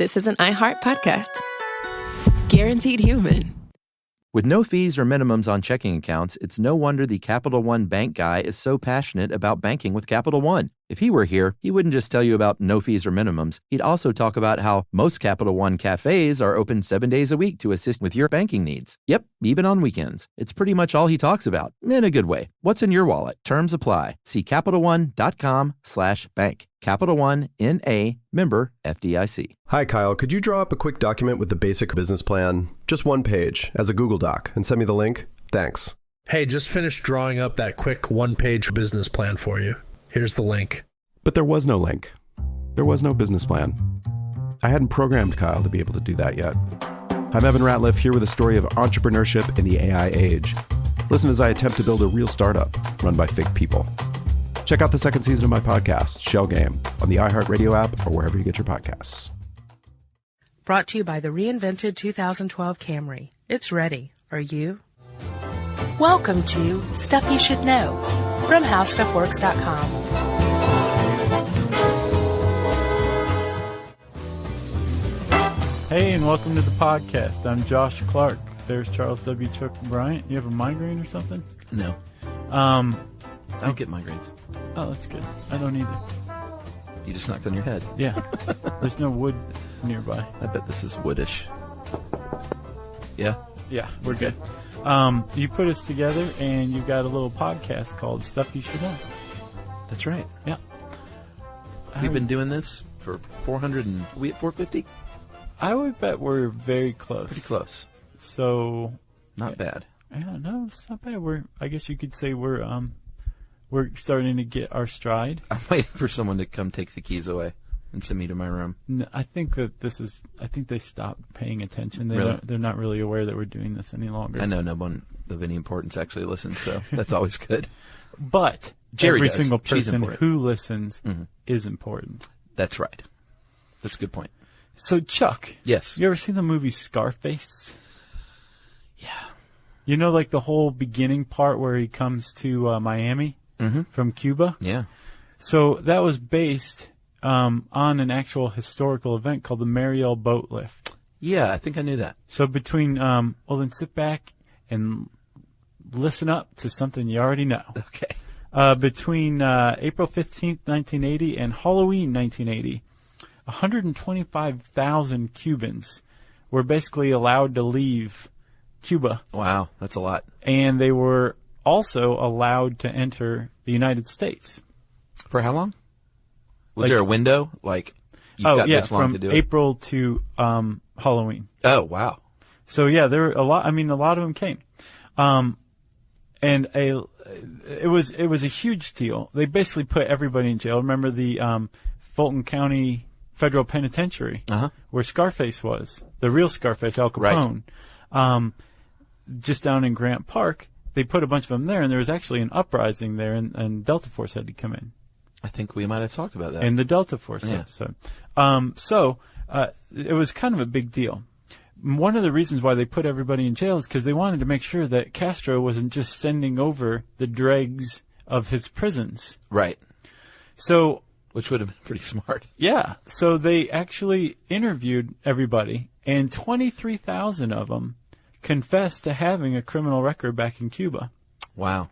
this is an iHeart podcast. Guaranteed human. With no fees or minimums on checking accounts, it's no wonder the Capital One bank guy is so passionate about banking with Capital One. If he were here, he wouldn't just tell you about no fees or minimums. He'd also talk about how most Capital One cafes are open 7 days a week to assist with your banking needs. Yep, even on weekends. It's pretty much all he talks about, in a good way. What's in your wallet? Terms apply. See CapitalOne.com/bank. Capital One, N.A., member FDIC. Hi, Kyle. Could you draw up a quick document with the basic business plan, just one page, as a Google Doc, and send me the link? Thanks. Hey, just finished drawing up that quick one-page business plan for you. Here's the link. But there was no link. There was no business plan. I hadn't programmed Kyle to be able to do that yet. I'm Evan Ratliff, here with a story of entrepreneurship in the AI age. Listen as I attempt to build a real startup run by fake people. Check out the second season of my podcast, Shell Game, on the iHeartRadio app or wherever you get your podcasts. Brought to you by the reinvented 2012 Camry. It's ready. Are you? Welcome to Stuff You Should Know from HowStuffWorks.com. Hey, and welcome to the podcast. I'm Josh Clark. There's Charles W. Chuck Bryant. You have a migraine or something? No. I don't get migraines. Oh, that's good. I don't either. You just knocked on your head. Yeah. There's no wood nearby. I bet this is woodish. Yeah? Yeah, we're good. You put us together, and you've got a little podcast called Stuff You Should Know. That's right. Yeah. We've been doing this for 400 and... we at 450? I would bet we're very close. Pretty close. So... Not bad. Yeah, no, it's not bad. I guess you could say we're starting to get our stride. I'm waiting for someone to come take the keys away and send me to my room. No, I think that I think they stopped paying attention. They're not really aware that we're doing this any longer. I know no one of any importance actually listens, so that's always good. But Jerry every does. single She's person important. who listens is important. That's right. That's a good point. So, Chuck. Yes. You ever seen the movie Scarface? Yeah. You know, like the whole beginning part where he comes to Miami from Cuba? Yeah. So that was based on an actual historical event called the Mariel Boat Lift. Yeah, I think I knew that. So between, well, then sit back and listen up to something you already know. Okay. Between April 15th, 1980 and Halloween 1980, 125,000 Cubans were basically allowed to leave Cuba. Wow, that's a lot. And they were also allowed to enter the United States. For how long? Was there a window? Like, you've got this long to do it? From April to Halloween. Oh, wow. So, yeah, there were a lot. I mean, a lot of them came. And it was a huge deal. They basically put everybody in jail. Remember the Fulton County Federal Penitentiary where Scarface was, the real Scarface, Al Capone, right. Just down in Grant Park. They put a bunch of them there, and there was actually an uprising there, and Delta Force had to come in. I think we might have talked about that. In the Delta Force episode. So it was kind of a big deal. One of the reasons why they put everybody in jail is because they wanted to make sure that Castro wasn't just sending over the dregs of his prisons. Right. So... which would have been pretty smart. Yeah. So they actually interviewed everybody, and 23,000 of them confessed to having a criminal record back in Cuba. Wow.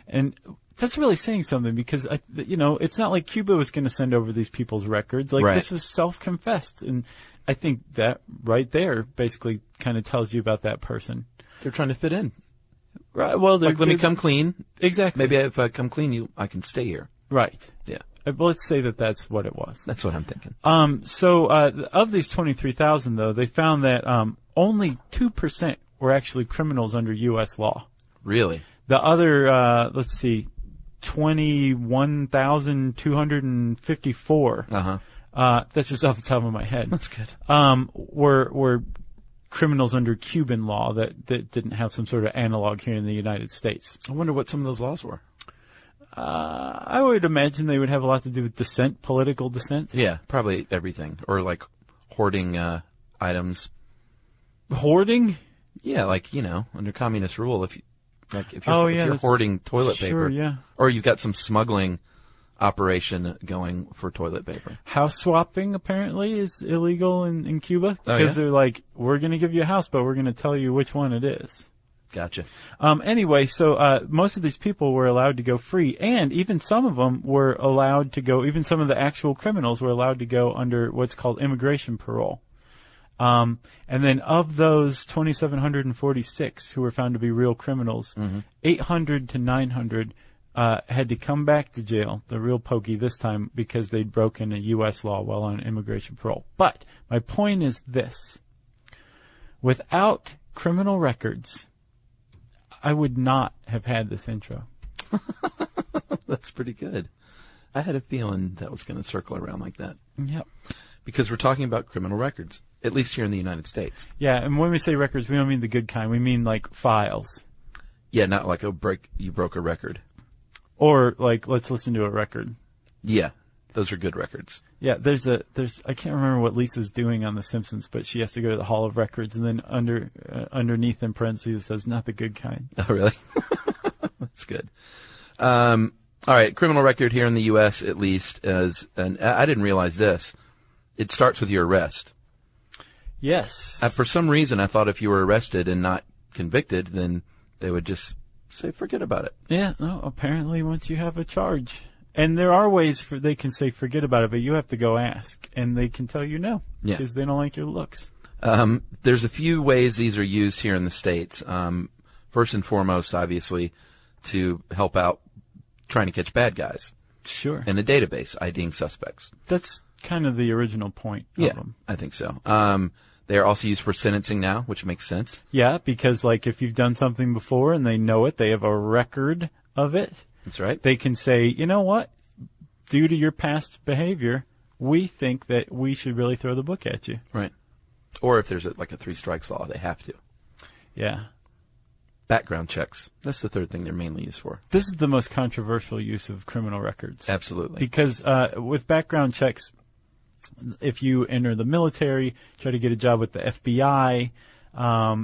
And that's really saying something because, it's not like Cuba was going to send over these people's records. Like, This was self-confessed. And I think that right there basically kind of tells you about that person. They're trying to fit in. Right. Well, let me come clean. Exactly. Maybe if I come clean, I can stay here. Right. Yeah. Let's say that that's what it was. That's what I'm thinking. So of these 23,000, though, they found that only 2% were actually criminals under U.S. law. Really? The other, 21,254. That's just off the top of my head. That's good. Were criminals under Cuban law that didn't have some sort of analog here in the United States. I wonder what some of those laws were. I would imagine they would have a lot to do with dissent, political dissent. Yeah, probably everything. Or like hoarding items. Hoarding? Yeah, like, under communist rule, if you're hoarding toilet paper, yeah. or you've got some smuggling operation going for toilet paper. House swapping apparently is illegal in Cuba Oh, because yeah? they're like, we're going to give you a house, but we're going to tell you which one it is. Gotcha. Anyway, so most of these people were allowed to go free, and even some of them were allowed to go, even some of the actual criminals were allowed to go under what's called immigration parole. And then of those 2,746 who were found to be real criminals, 800 to 900 had to come back to jail, the real pokey this time, because they'd broken a U.S. law while on immigration parole. But my point is this. Without criminal records, I would not have had this intro. That's pretty good. I had a feeling that was going to circle around like that. Yep. Because we're talking about criminal records, at least here in the United States. Yeah, and when we say records, we don't mean the good kind. We mean like files. Yeah, not like you broke a record. Or like, let's listen to a record. Yeah, those are good records. Yeah, there's I can't remember what Lisa's doing on The Simpsons, but she has to go to the Hall of Records, and then underneath in parentheses it says, not the good kind. Oh, really? That's good. All right, criminal record here in the U.S. at least is, and I didn't realize this. It starts with your arrest. Yes. For some reason, I thought if you were arrested and not convicted, then they would just say, forget about it. Yeah, no, apparently once you have a charge. And there are ways they can say forget about it, but you have to go ask, and they can tell you no, Yeah. because they don't like your looks. There's a few ways these are used here in the States. First and foremost, obviously, to help out trying to catch bad guys. Sure. In a database, IDing suspects. That's kind of the original point of them. I think so. They are also used for sentencing now, which makes sense. Yeah, because like if you've done something before and they know it, they have a record of it. That's right. They can say, you know what? Due to your past behavior, we think that we should really throw the book at you. Right. Or if there's like a 3 strikes law, they have to. Yeah. Background checks. That's the third thing they're mainly used for. This is the most controversial use of criminal records. Absolutely. Because with background checks, if you enter the military, try to get a job with the FBI,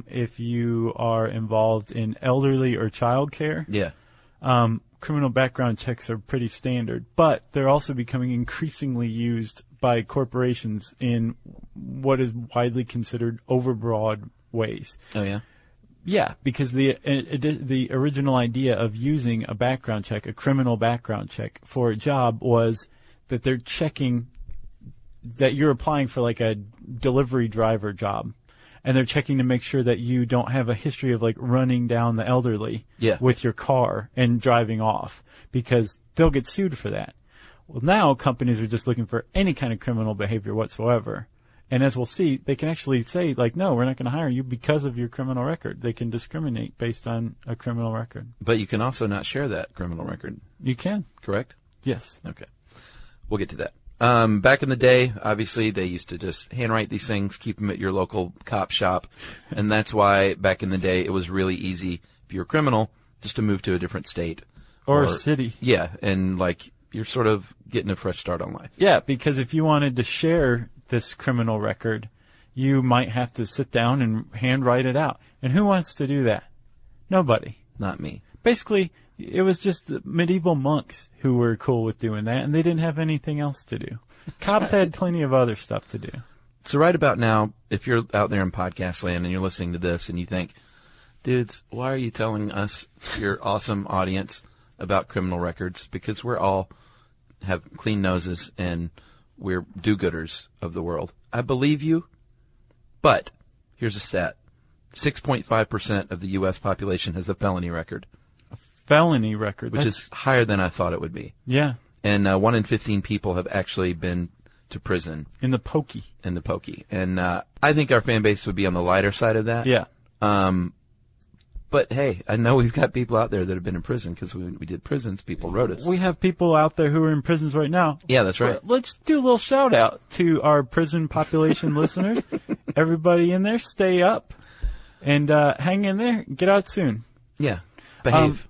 if you are involved in elderly or child care, Yeah. criminal background checks are pretty standard. But they're also becoming increasingly used by corporations in what is widely considered overbroad ways. Oh, yeah? Yeah, because the original idea of using a background check, a criminal background check for a job was that they're checking that you're applying for like a delivery driver job. And they're checking to make sure that you don't have a history of like running down the elderly with your car and driving off, because they'll get sued for that. Well, now companies are just looking for any kind of criminal behavior whatsoever. And as we'll see, they can actually say, like, no, we're not going to hire you because of your criminal record. They can discriminate based on a criminal record. But you can also not share that criminal record. You can. Correct? Yes. Okay. We'll get to that. Back in the day, obviously, they used to just handwrite these things, keep them at your local cop shop. And that's why back in the day, it was really easy, if you're a criminal, just to move to a different state. Or a city. Yeah. And, like, you're sort of getting a fresh start on life. Yeah, because if you wanted to share this criminal record, you might have to sit down and handwrite it out. And who wants to do that? Nobody. Not me. Basically, it was just the medieval monks who were cool with doing that, and they didn't have anything else to do. Cops had plenty of other stuff to do. So right about now, if you're out there in podcast land and you're listening to this and you think, dudes, why are you telling us, your awesome audience, about criminal records? Because we're all have clean noses and we're do-gooders of the world. I believe you, but here's a stat. 6.5% of the U.S. population has a felony record. Felony record. Which is higher than I thought it would be. Yeah. And 1 in 15 people have actually been to prison. In the pokey. And I think our fan base would be on the lighter side of that. Yeah. But hey, I know we've got people out there that have been in prison because we did prisons. People wrote us. We have people out there who are in prisons right now. Yeah, that's right. Let's do a little shout out to our prison population listeners. Everybody in there, stay up and hang in there. Get out soon. Yeah. Behave.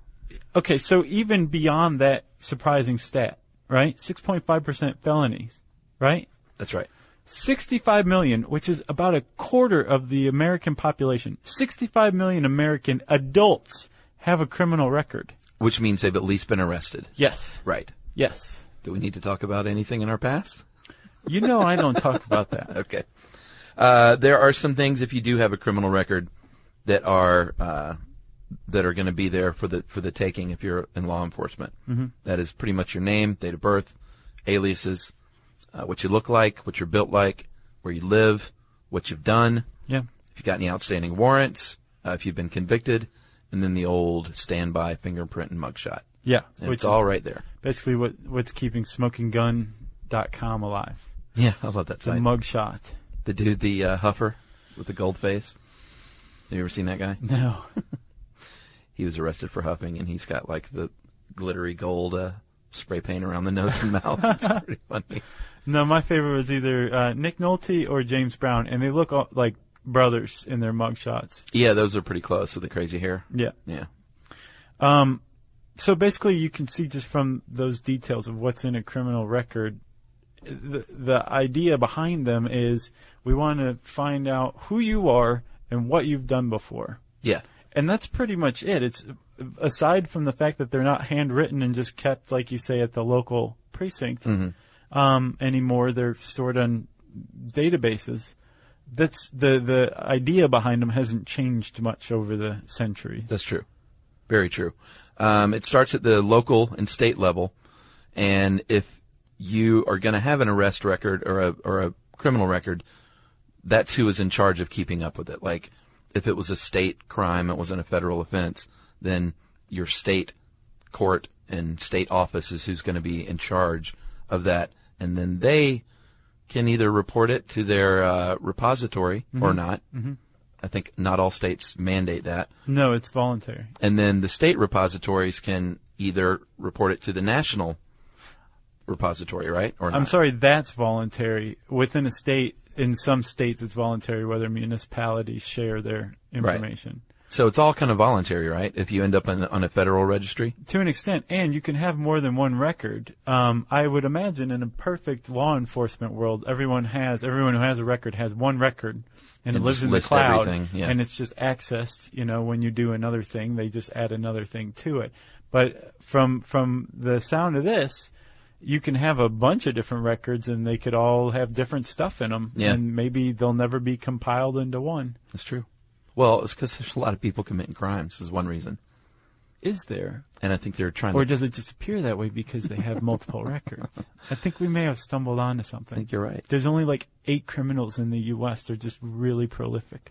Okay, so even beyond that surprising stat, right? 6.5% felonies, right? That's right. 65 million, which is about a quarter of the American population. 65 million American adults have a criminal record. Which means they've at least been arrested. Yes. Right. Yes. Do we need to talk about anything in our past? You know I don't talk about that. Okay. There are some things, if you do have a criminal record, that are going to be there for the taking if you're in law enforcement. Mm-hmm. That is pretty much your name, date of birth, aliases, what you look like, what you're built like, where you live, what you've done. Yeah. If you've got any outstanding warrants, if you've been convicted, and then the old standby fingerprint and mugshot. Yeah. And it's all right there. Basically what's keeping smokinggun.com alive. Yeah, I love that The site. mugshot. The dude, the huffer with the gold face. Have you ever seen that guy? No. He was arrested for huffing, and he's got like the glittery gold spray paint around the nose and mouth. It's pretty funny. No, my favorite was either Nick Nolte or James Brown, and they look all like brothers in their mugshots. Yeah, those are pretty close with the crazy hair. Yeah. Yeah. So basically, you can see just from those details of what's in a criminal record, the idea behind them is we want to find out who you are and what you've done before. Yeah. And that's pretty much it. It's aside from the fact that they're not handwritten and just kept, like you say, at the local precinct anymore. They're stored on databases. That's the idea behind them hasn't changed much over the centuries. That's true. Very true. It starts at the local and state level, and if you are going to have an arrest record or a criminal record, that's who is in charge of keeping up with it. Like, if it was a state crime, it wasn't a federal offense, then your state court and state office is who's going to be in charge of that, and then they can either report it to their repository or not. Mm-hmm. I think not all states mandate that. No, it's voluntary. And then the state repositories can either report it to the national repository, right? Or not. I'm sorry, that's voluntary. Within a state, in some states, it's voluntary whether municipalities share their information. Right. So it's all kind of voluntary, right? If you end up on a federal registry? To an extent, and you can have more than one record. I would imagine in a perfect law enforcement world, everyone who has a record has one record, and it lives in the cloud, and it's just accessed. When you do another thing, they just add another thing to it. But from the sound of this, you can have a bunch of different records, and they could all have different stuff in them, and maybe they'll never be compiled into one. That's true. Well, it's because there's a lot of people committing crimes is one reason. Is there? And I think they're trying Or does it just appear that way because they have multiple records? I think we may have stumbled onto something. I think you're right. There's only like 8 criminals in the U.S. They're just really prolific.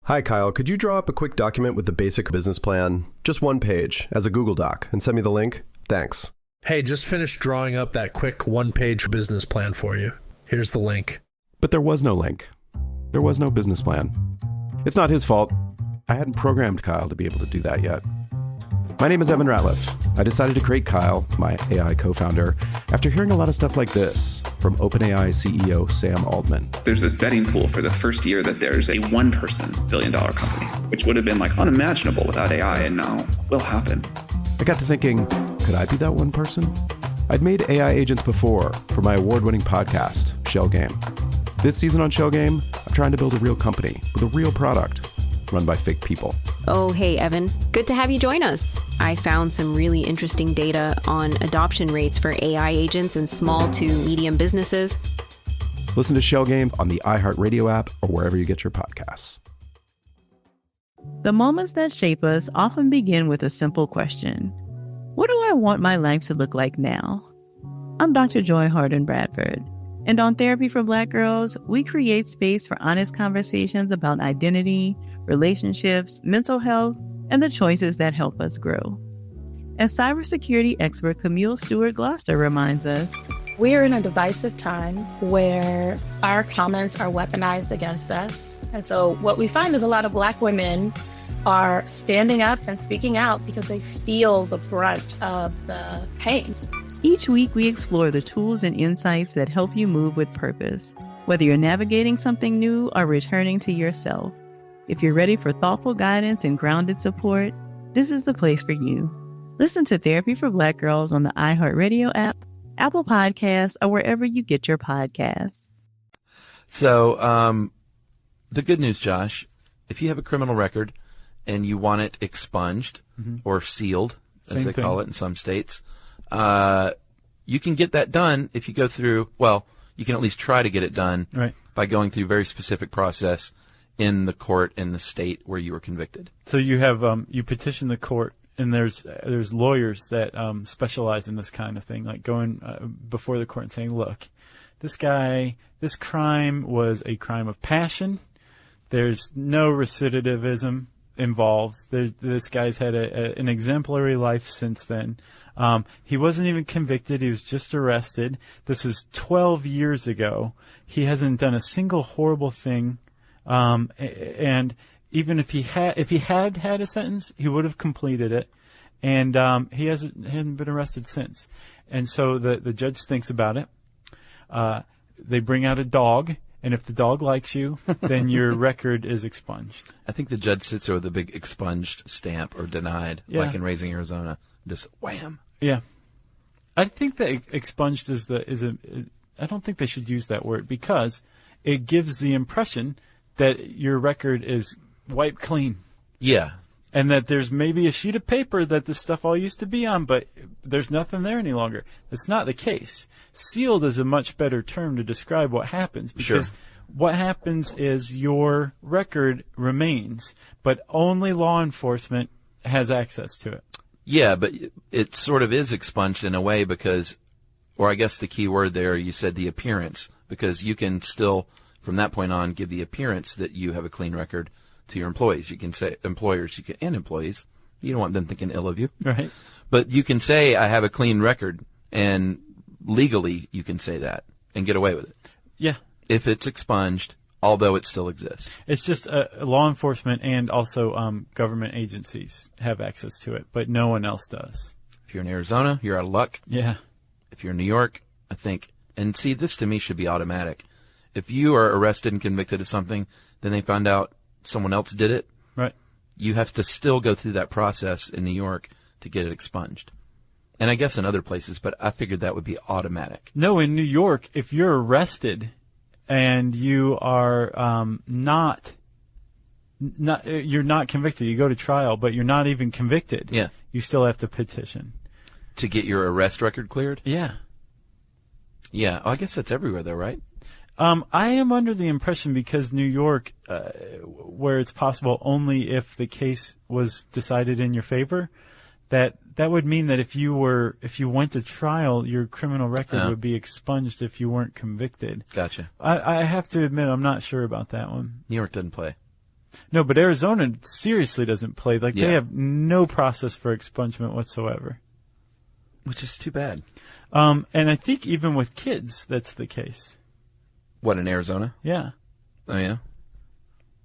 Hi, Kyle. Could you draw up a quick document with the basic business plan, just one page, as a Google Doc, and send me the link? Thanks. Hey, just finished drawing up that quick one-page business plan for you. Here's the link. But there was no link. There was no business plan. It's not his fault. I hadn't programmed Kyle to be able to do that yet. My name is Evan Ratliff. I decided to create Kyle, my AI co-founder, after hearing a lot of stuff like this from OpenAI CEO Sam Altman. There's this betting pool for the first year that there's a one-person billion-dollar company, which would have been like unimaginable without AI, and now will happen. I got to thinking, could I be that one person? I'd made AI agents before for my award-winning podcast, Shell Game. This season on Shell Game, I'm trying to build a real company with a real product run by fake people. Oh, hey, Evan. Good to have you join us. I found some really interesting data on adoption rates for AI agents in small to medium businesses. Listen to Shell Game on the iHeartRadio app or wherever you get your podcasts. The moments that shape us often begin with a simple question. What do I want my life to look like now? I'm Dr. Joy Harden Bradford. And on Therapy for Black Girls, we create space for honest conversations about identity, relationships, mental health, and the choices that help us grow. As cybersecurity expert Camille Stewart-Gloucester reminds us, we are in a divisive time where our comments are weaponized against us. And so what we find is a lot of Black women are standing up and speaking out because they feel the brunt of the pain. Each week, we explore the tools and insights that help you move with purpose, whether you're navigating something new or returning to yourself. If you're ready for thoughtful guidance and grounded support, this is the place for you. Listen to Therapy for Black Girls on the iHeartRadio app, Apple Podcasts, or wherever you get your podcasts. So, the good news, Josh, if you have a criminal record and you want it expunged or sealed, as they call it in some states, you can get that done if you go through, well, you can at least try to get it done by going through a very specific process in the court in the state where you were convicted. So you have, you petition the court, and there's lawyers that specialize in this kind of thing, like going before the court and saying, look, this crime was a crime of passion. There's no recidivism involved. This guy's had an exemplary life since then. He wasn't even convicted. He was just arrested. This was 12 years ago. He hasn't done a single horrible thing. And even if he had a sentence, he would have completed it. And he hasn't been arrested since. And so the judge thinks about it. They bring out a dog. And if the dog likes you, then your record is expunged. I think the judge sits there with a big expunged stamp or denied, like in Raising Arizona. Just wham. Yeah. I think that expunged I don't think they should use that word because it gives the impression that your record is wiped clean. Yeah. And that there's maybe a sheet of paper that this stuff all used to be on, but there's nothing there any longer. That's not the case. Sealed is a much better term to describe what happens because what happens is your record remains, but only law enforcement has access to it. Yeah, but it sort of is expunged in a way because, or I guess the key word there, you said the appearance, because you can still, from that point on, give the appearance that you have a clean record to your employees. You can say employers, and employees. You don't want them thinking ill of you. Right. But you can say, I have a clean record, and legally you can say that and get away with it. Yeah. If it's expunged, although it still exists. It's just law enforcement and also government agencies have access to it, but no one else does. If you're in Arizona, you're out of luck. Yeah. If you're in New York, I think, and see, this to me should be automatic. If you are arrested and convicted of something, then they find out someone else did it. Right. You have to still go through that process in New York to get it expunged. And I guess in other places, but I figured that would be automatic. No, in New York, if you're arrested and you are you're not convicted, you go to trial, but you're not even convicted. Yeah. You still have to petition. To get your arrest record cleared? Yeah. Yeah. Oh, I guess that's everywhere though, right? I am under the impression because New York, where it's possible only if the case was decided in your favor, that would mean that if you went to trial, your criminal record would be expunged if you weren't convicted. Gotcha. I have to admit, I'm not sure about that one. New York doesn't play. No, but Arizona seriously doesn't play. Like, they have no process for expungement whatsoever. Which is too bad. And I think even with kids, that's the case. What, in Arizona? Yeah. Oh, yeah?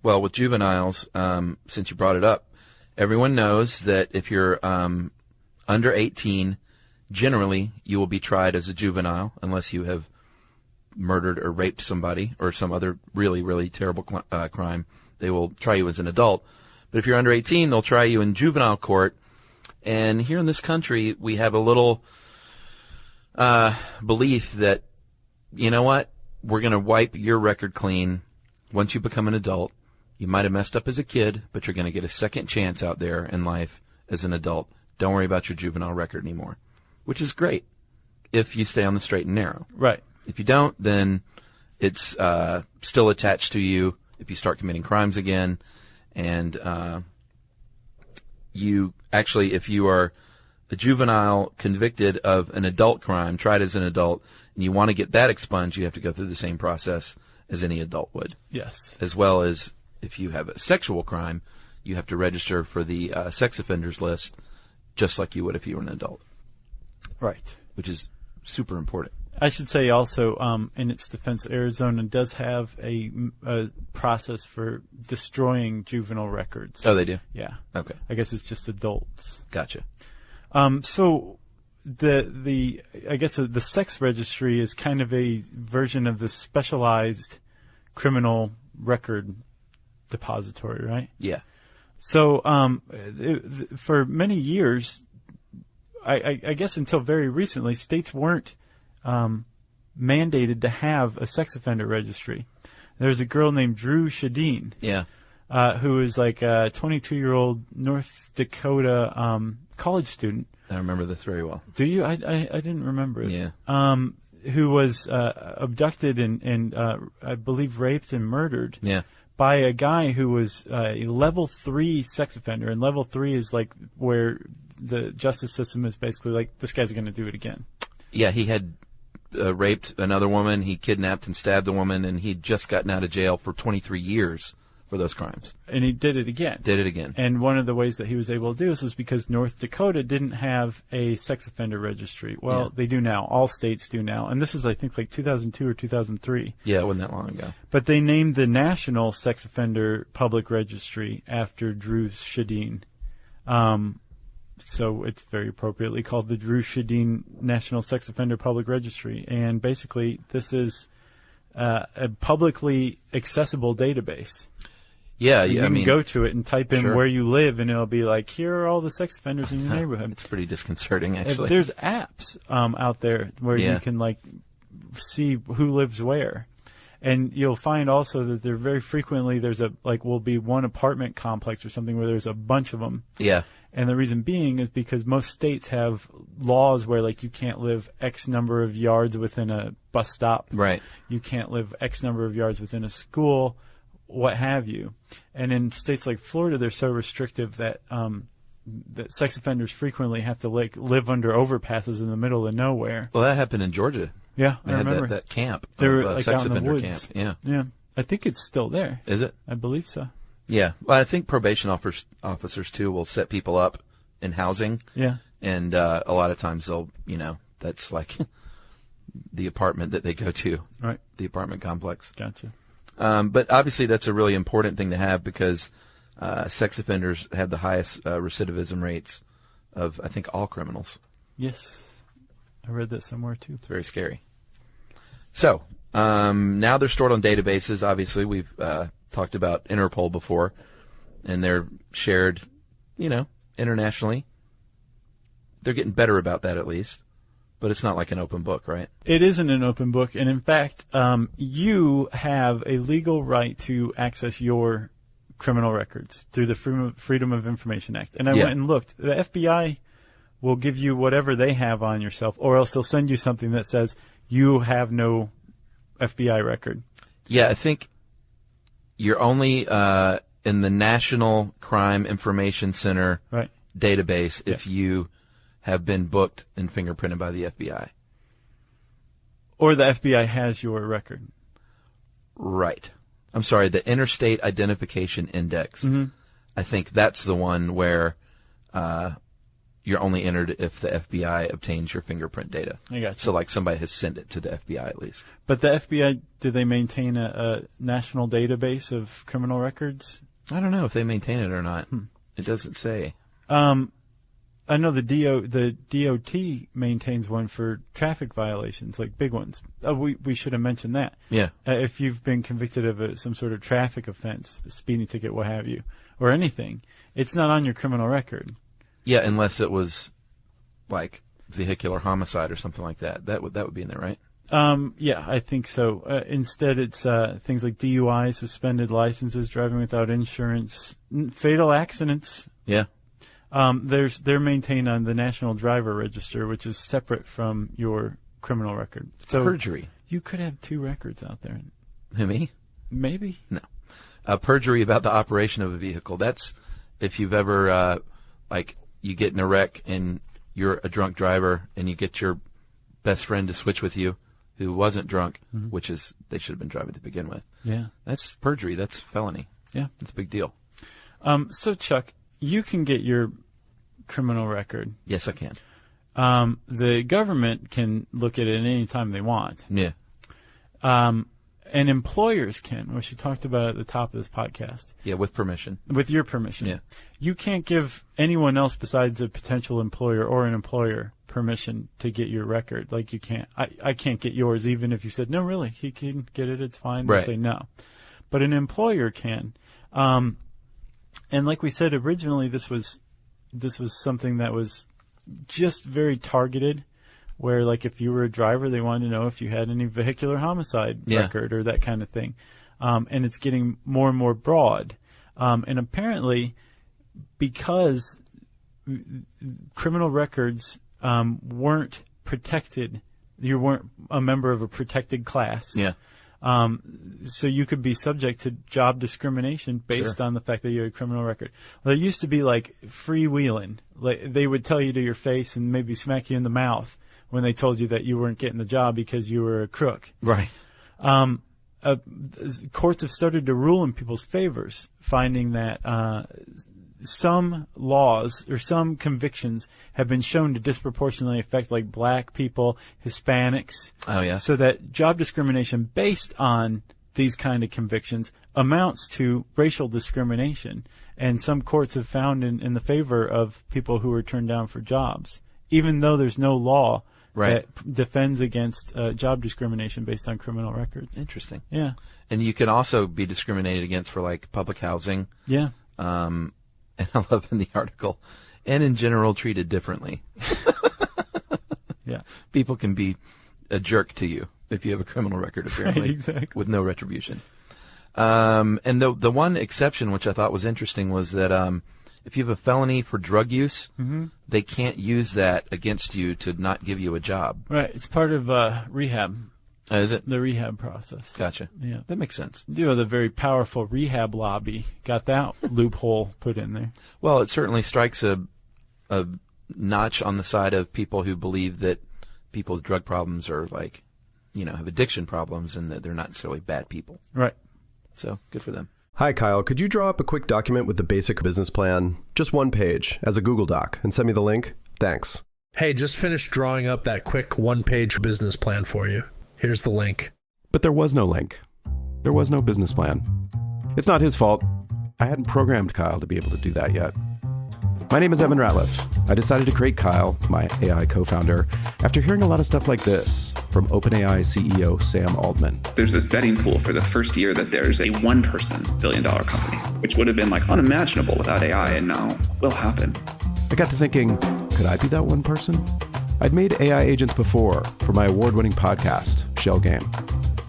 Well, with juveniles, since you brought it up, everyone knows that if you're under 18, generally you will be tried as a juvenile unless you have murdered or raped somebody or some other really, really terrible crime. They will try you as an adult. But if you're under 18, they'll try you in juvenile court. And here in this country, we have a little belief that, you know what, we're going to wipe your record clean once you become an adult. You might have messed up as a kid, but you're going to get a second chance out there in life as an adult. Don't worry about your juvenile record anymore, which is great if you stay on the straight and narrow. Right. If you don't, then it's still attached to you if you start committing crimes again. And if you are a juvenile convicted of an adult crime, tried as an adult, and you want to get that expunged, you have to go through the same process as any adult would. Yes. As well as if you have a sexual crime, you have to register for the sex offenders list just like you would if you were an adult. Right. Which is super important. I should say also, in its defense, Arizona does have a process for destroying juvenile records. Oh, they do? Yeah. Okay. I guess it's just adults. Gotcha. So I guess the sex registry is kind of a version of the specialized criminal record depository, right? Yeah. So for many years, I guess until very recently, states weren't mandated to have a sex offender registry. There's a girl named Drew Shadeen. Yeah. who was like a 22-year-old North Dakota college student. I remember this very well. Do you? I didn't remember it. Yeah. Who was abducted and I believe raped and murdered. Yeah. By a guy who was a level 3 sex offender, and level 3 is like where the justice system is basically like, this guy's going to do it again. Yeah, he had raped another woman, he kidnapped and stabbed a woman, and he'd just gotten out of jail for 23 years for those crimes. And he did it again. Did it again. And one of the ways that he was able to do this was because North Dakota didn't have a sex offender registry. Well, they do now. All states do now. And this was, I think, like 2002 or 2003. Yeah, it wasn't that long ago. But they named the National Sex Offender Public Registry after Drew Shadeen. So it's very appropriately called the Drew Shadeen National Sex Offender Public Registry. And basically, this is a publicly accessible database. Yeah, you can go to it and type in where you live, and it'll be like, here are all the sex offenders in your neighborhood. It's pretty disconcerting, actually. There's apps out there where you can like see who lives where, and you'll find also that there very frequently will be one apartment complex or something where there's a bunch of them. Yeah. And the reason being is because most states have laws where like you can't live X number of yards within a bus stop. Right. You can't live X number of yards within a school, what have you. And in states like Florida, they're so restrictive that that sex offenders frequently have to live under overpasses in the middle of nowhere. Well, that happened in Georgia. Yeah, they I had remember that camp. They were like sex out in offender the woods. Camp. Yeah. Yeah. I think it's still there. Is it? I believe so. Yeah. Well, I think probation officers too will set people up in housing. Yeah. And a lot of times they'll, that's like the apartment that they go to. Right. The apartment complex. Gotcha. But obviously that's a really important thing to have because sex offenders have the highest recidivism rates of, I think, all criminals. Yes. I read that somewhere too. It's very scary. So, now they're stored on databases. Obviously, we've talked about Interpol before, and they're shared, internationally. They're getting better about that at least. But it's not like an open book, right? It isn't an open book. And in fact, you have a legal right to access your criminal records through the Freedom of Information Act. And I went and looked. The FBI will give you whatever they have on yourself, or else they'll send you something that says you have no FBI record. Yeah, I think you're only in the National Crime Information Center database if you have been booked and fingerprinted by the FBI. Or the FBI has your record. Right. I'm sorry, the Interstate Identification Index. Mm-hmm. I think that's the one where you're only entered if the FBI obtains your fingerprint data. I got you. So like somebody has sent it to the FBI at least. But the FBI, do they maintain a national database of criminal records? I don't know if they maintain it or not. It doesn't say. I know the DOT maintains one for traffic violations, like big ones. We should have mentioned that. Yeah. If you've been convicted of some sort of traffic offense, a speeding ticket, what have you, or anything, it's not on your criminal record. Yeah, unless it was like vehicular homicide or something like that. That would be in there, right? Yeah, I think so. Instead, it's things like DUI, suspended licenses, driving without insurance, fatal accidents. Yeah. They're maintained on the National Driver Register, which is separate from your criminal record. So perjury. You could have two records out there. Who, me? Maybe. No. Perjury about the operation of a vehicle. That's if you've ever, you get in a wreck and you're a drunk driver and you get your best friend to switch with you who wasn't drunk, which is, they should have been driving to begin with. Yeah. That's perjury. That's felony. Yeah. It's a big deal. So Chuck, you can get your criminal record. Yes, I can. The government can look at it any time they want. Yeah. And employers can, which you talked about at the top of this podcast. Yeah, with permission. With your permission. Yeah. You can't give anyone else besides a potential employer or an employer permission to get your record. Like you can't, I can't get yours even if you said, no, really, he can get it, it's fine. Right. They say no. But an employer can. And like we said, originally this was something that was just very targeted, where like if you were a driver, they wanted to know if you had any vehicular homicide record or that kind of thing. And it's getting more and more broad. And apparently, because criminal records weren't protected, you weren't a member of a protected class. Yeah. So you could be subject to job discrimination based on the fact that you had a criminal record. Well, there used to be like freewheeling. Like they would tell you to your face and maybe smack you in the mouth when they told you that you weren't getting the job because you were a crook. Right. Courts have started to rule in people's favors, finding that some laws or some convictions have been shown to disproportionately affect like black people, Hispanics. Oh, yeah. So that job discrimination based on these kind of convictions amounts to racial discrimination. And some courts have found in the favor of people who are turned down for jobs, even though there's no law that defends against job discrimination based on criminal records. Interesting. Yeah. And you can also be discriminated against for like public housing. Yeah. And I love in the article, and in general treated differently. Yeah. People can be a jerk to you if you have a criminal record, apparently, exactly. with no retribution. And the one exception, which I thought was interesting, was that if you have a felony for drug use, they can't use that against you to not give you a job. Right. It's part of rehab. Is it? The rehab process. Gotcha. Yeah. That makes sense. You know, the very powerful rehab lobby got that loophole put in there. Well, it certainly strikes a notch on the side of people who believe that people with drug problems are like, have addiction problems and that they're not necessarily bad people. Right. So good for them. Hi, Kyle. Could you draw up a quick document with the basic business plan, just one page, as a Google Doc, and send me the link? Thanks. Hey, just finished drawing up that quick one-page business plan for you. Here's the link. But there was no link. There was no business plan. It's not his fault. I hadn't programmed Kyle to be able to do that yet. My name is Evan Ratliff. I decided to create Kyle, my AI co-founder, after hearing a lot of stuff like this from OpenAI CEO Sam Altman. There's this betting pool for the first year that there's a one-person billion-dollar company, which would have been like unimaginable without AI, and now will happen. I got to thinking, could I be that one person? I'd made AI agents before for my award-winning podcast, Shell Game.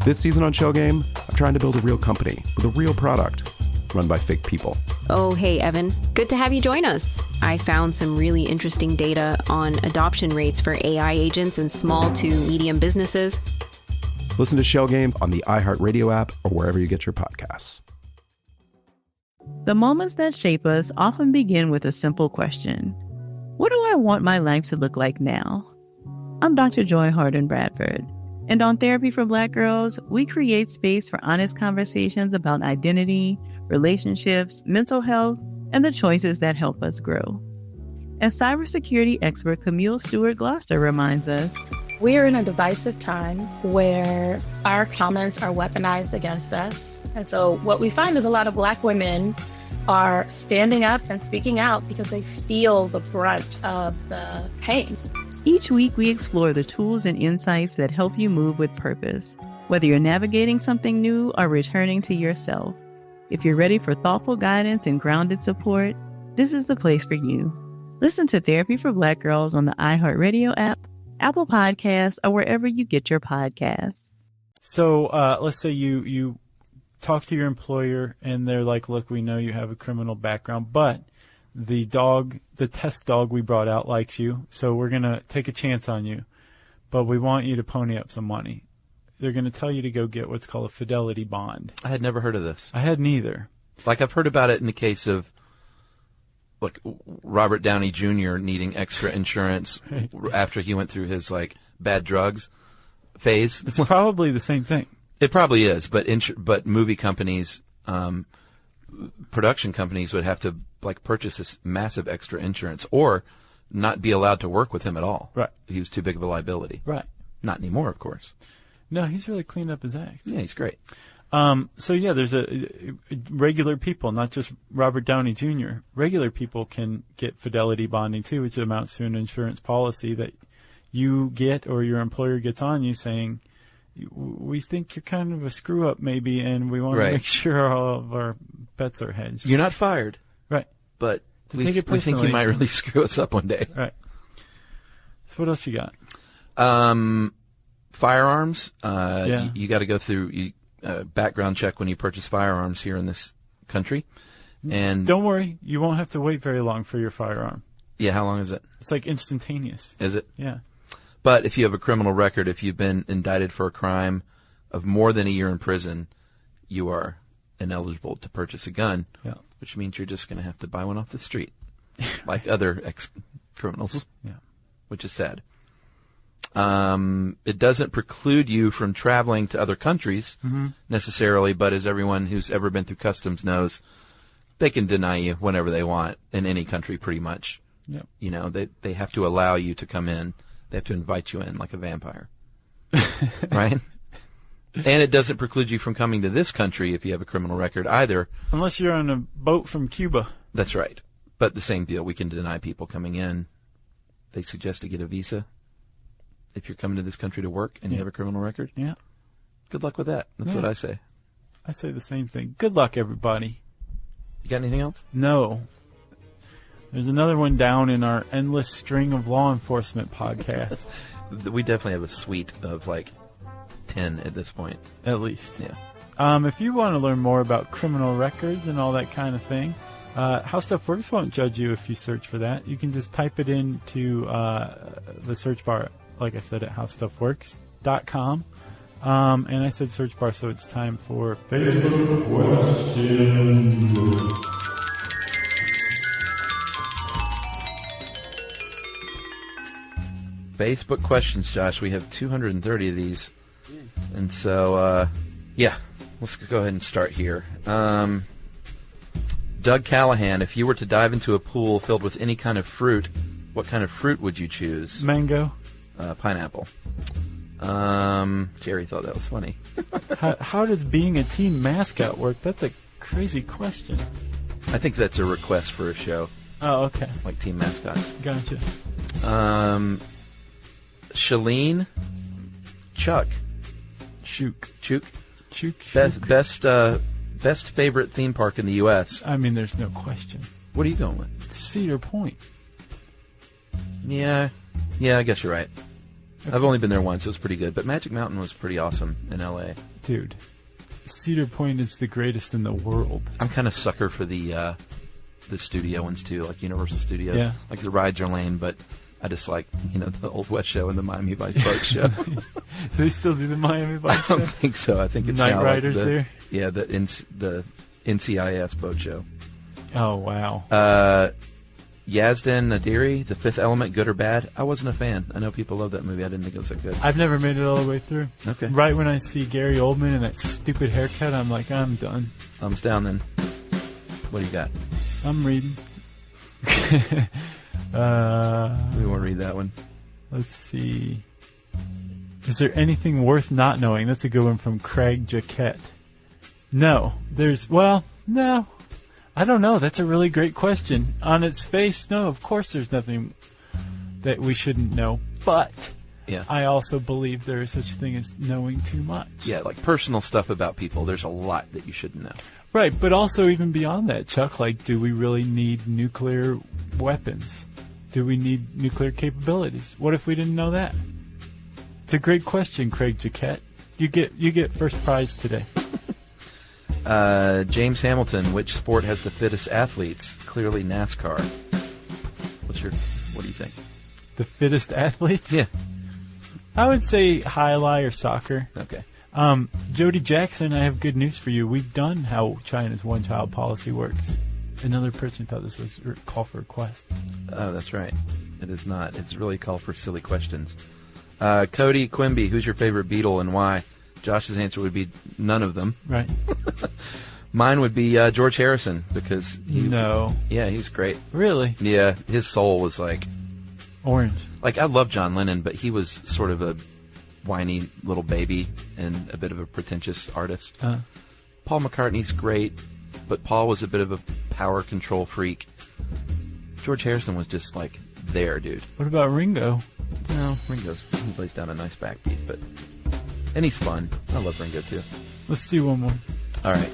This season on Shell Game, I'm trying to build a real company with a real product run by fake people. Oh, hey, Evan. Good to have you join us. I found some really interesting data on adoption rates for AI agents in small to medium businesses. Listen to Shell Game on the iHeartRadio app or wherever you get your podcasts. The moments that shape us often begin with a simple question. What do I want my life to look like now? I'm Dr. Joy Harden Bradford, and on Therapy for Black Girls, we create space for honest conversations about identity, relationships, mental health, and the choices that help us grow. As cybersecurity expert Camille Stewart-Gloucester reminds us, we are in a divisive time where our comments are weaponized against us. And so what we find is a lot of Black women are standing up and speaking out because they feel the brunt of the pain. Each week we explore the tools and insights that help you move with purpose, whether you're navigating something new or returning to yourself. If you're ready for thoughtful guidance and grounded support, this is the place for you. Listen to Therapy for Black Girls on the iHeartRadio app, Apple Podcasts, or wherever you get your podcasts. So let's say you talk to your employer and they're like, look, we know you have a criminal background, but the test dog we brought out likes you, so we're going to take a chance on you, but we want you to pony up some money. They're going to tell you to go get what's called a fidelity bond. I had never heard of this. I hadn't either. Like, I've heard about it in the case of like Robert Downey Jr. needing extra insurance after he went through his like bad drugs phase. It's probably the same thing. It probably is, but movie companies, production companies would have to like purchase this massive extra insurance or not be allowed to work with him at all. Right. He was too big of a liability. Right. Not anymore, of course. No, he's really cleaned up his act. Yeah, he's great. So yeah, there's regular people, not just Robert Downey Jr. Regular people can get fidelity bonding too, which amounts to an insurance policy that you get or your employer gets on you saying, we think you're kind of a screw up maybe, and we want to make sure all of our bets are hedged. You're not fired. Right. But we take it think you personally. might really screw us up one day. Right. So what else you got? Firearms. Yeah. You got to go through background check when you purchase firearms here in this country. And don't worry, you won't have to wait very long for your firearm. Yeah, how long is it? It's like instantaneous. Is it? Yeah. But if you have a criminal record, if you've been indicted for a crime of more than a year in prison, you are ineligible to purchase a gun, which means you're just going to have to buy one off the street, like other ex-criminals, which is sad. It doesn't preclude you from traveling to other countries necessarily, but as everyone who's ever been through customs knows, they can deny you whenever they want in any country pretty much. Yep. You know, they have to allow you to come in. They have to invite you in like a vampire. Right? And it doesn't preclude you from coming to this country if you have a criminal record either. Unless you're on a boat from Cuba. That's right. But the same deal. We can deny people coming in. They suggest to get a visa if you're coming to this country to work and you have a criminal record. Yeah. Good luck with that. That's what I say. I say the same thing. Good luck, everybody. You got anything else? No. There's another one down in our endless string of law enforcement podcasts. We definitely have a suite of like 10 at this point. At least. Yeah. If you want to learn more about criminal records and all that kind of thing, How Stuff Works won't judge you if you search for that. You can just type it into the search bar, like I said, at howstuffworks.com. And I said search bar, so it's time for Facebook questions. Facebook questions, Josh. We have 230 of these. And so, let's go ahead and start here. Doug Callahan, if you were to dive into a pool filled with any kind of fruit, what kind of fruit would you choose? Mango. Pineapple. Jerry thought that was funny. How does being a team mascot work? That's a crazy question. I think that's a request for a show. Oh, okay. Like team mascots. Gotcha. Shalene, Chuck. Chook. Best favorite theme park in the U.S. I mean, there's no question. What are you going with? Cedar Point. Yeah, I guess you're right. Okay. I've only been there once. It was pretty good. But Magic Mountain was pretty awesome in L.A. Dude, Cedar Point is the greatest in the world. I'm kind of sucker for the studio ones, too, like Universal Studios. Yeah. Like, the rides are lame, but I just like, the Old West Show and the Miami Vice Boat Show. Do they still do the Miami Vice Show? I don't think so. I think it's Night now Riders like there? Yeah, the NCIS boat show. Oh, wow. Yazdan Nadiri, The Fifth Element, good or bad? I wasn't a fan. I know people love that movie. I didn't think it was that good. I've never made it all the way through. Okay. Right when I see Gary Oldman and that stupid haircut, I'm like, I'm done. Thumbs down, then. What do you got? I'm reading. We won't read that one. Let's see. Is there anything worth not knowing? That's a good one from Craig Jaquette. No. No. I don't know. That's a really great question. On its face, no, of course there's nothing that we shouldn't know. But I also believe there is such a thing as knowing too much. Yeah, like personal stuff about people. There's a lot that you shouldn't know. Right, but also even beyond that, Chuck, like, do we really need nuclear weapons? Do we need nuclear capabilities? What if we didn't know that? It's a great question, Craig Jaquette. You get first prize today. James Hamilton, which sport has the fittest athletes? Clearly NASCAR. What do you think? The fittest athletes? Yeah. I would say highlight or soccer. Okay. Jody Jackson, I have good news for you. We've done how China's one-child policy works. Another person thought this was a call for request. Oh, that's right. It is not. It's really a call for silly questions. Cody Quimby, who's your favorite Beatle and why? Josh's answer would be none of them. Right. Mine would be George Harrison because he's great. Really? Yeah, his soul was like orange. Like, I love John Lennon, but he was sort of a whiny little baby and a bit of a pretentious artist. Paul McCartney's great, but Paul was a bit of a power control freak. George Harrison was just like there, dude. What about Ringo? No, he lays down a nice backbeat, and he's fun. I love Ringo too. Let's do one more. All right.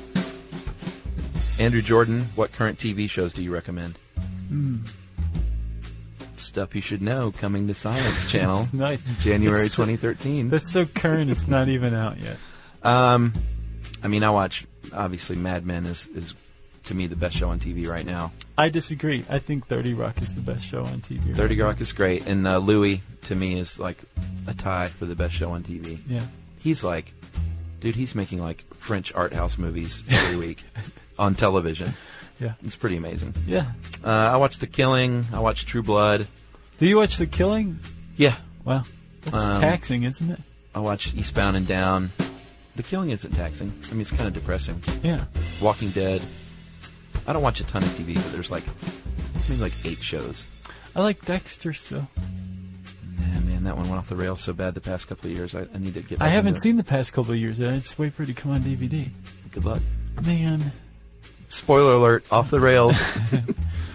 Andrew Jordan, what current TV shows do you recommend? Stuff you should know, coming to Science Channel. Nice. January 2013. That's so current, it's not even out yet. I mean, I watch, obviously, Mad Men is to me, the best show on TV right now. I disagree. I think 30 Rock is the best show on TV. 30 Rock is great. And Louis, to me, is like a tie for the best show on TV. Yeah. He's like, dude, he's making like French art house movies every week on television. Yeah. It's pretty amazing. Yeah. I watched The Killing. I watched True Blood. Do you watch The Killing? Yeah. Wow. That's taxing, isn't it? I watched Eastbound and Down. The Killing isn't taxing. I mean, it's kind of depressing. Yeah. Walking Dead. I don't watch a ton of TV, but there's like maybe like 8 shows. I like Dexter still. Man, that one went off the rails so bad the past couple of years. I need to get back I haven't into seen the past couple of years. I just wait for it to come on DVD. Good luck. Man. Spoiler alert, off the rails.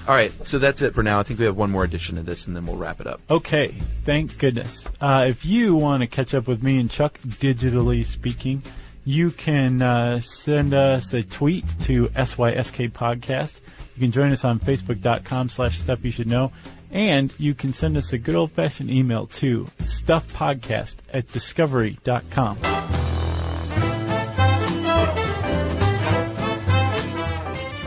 All right, so that's it for now. I think we have one more edition of this, and then we'll wrap it up. Okay, thank goodness. If you want to catch up with me and Chuck, digitally speaking, you can send us a tweet to SYSK Podcast. You can join us on Facebook.com/Stuff You Should Know. And you can send us a good old-fashioned email to stuffpodcast@discovery.com.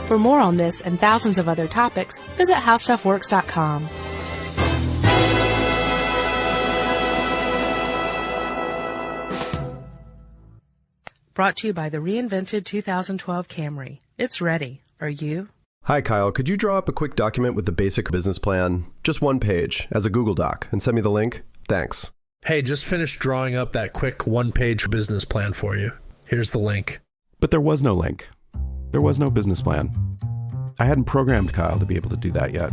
For more on this and thousands of other topics, visit howstuffworks.com. Brought to you by the reinvented 2012 Camry. It's ready. Are you? Hi, Kyle. Could you draw up a quick document with the basic business plan? Just one page, as a Google Doc, and send me the link? Thanks. Hey, just finished drawing up that quick one-page business plan for you. Here's the link. But there was no link. There was no business plan. I hadn't programmed Kyle to be able to do that yet.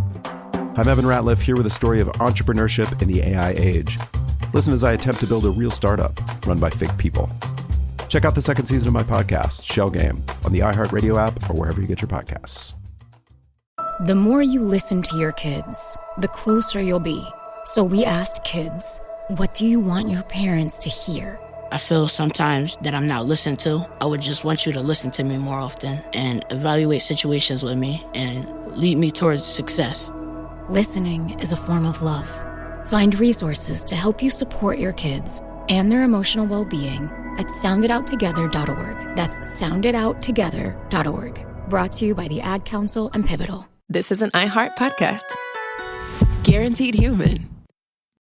I'm Evan Ratliff, here with a story of entrepreneurship in the AI age. Listen as I attempt to build a real startup run by fake people. Check out the second season of my podcast, Shell Game, on the iHeartRadio app or wherever you get your podcasts. The more you listen to your kids, the closer you'll be. So we asked kids, what do you want your parents to hear? I feel sometimes that I'm not listened to. I would just want you to listen to me more often and evaluate situations with me and lead me towards success. Listening is a form of love. Find resources to help you support your kids and their emotional well-being at sounditouttogether.org. That's sounditouttogether.org. Brought to you by the Ad Council and Pivotal. This is an iHeart podcast. Guaranteed human.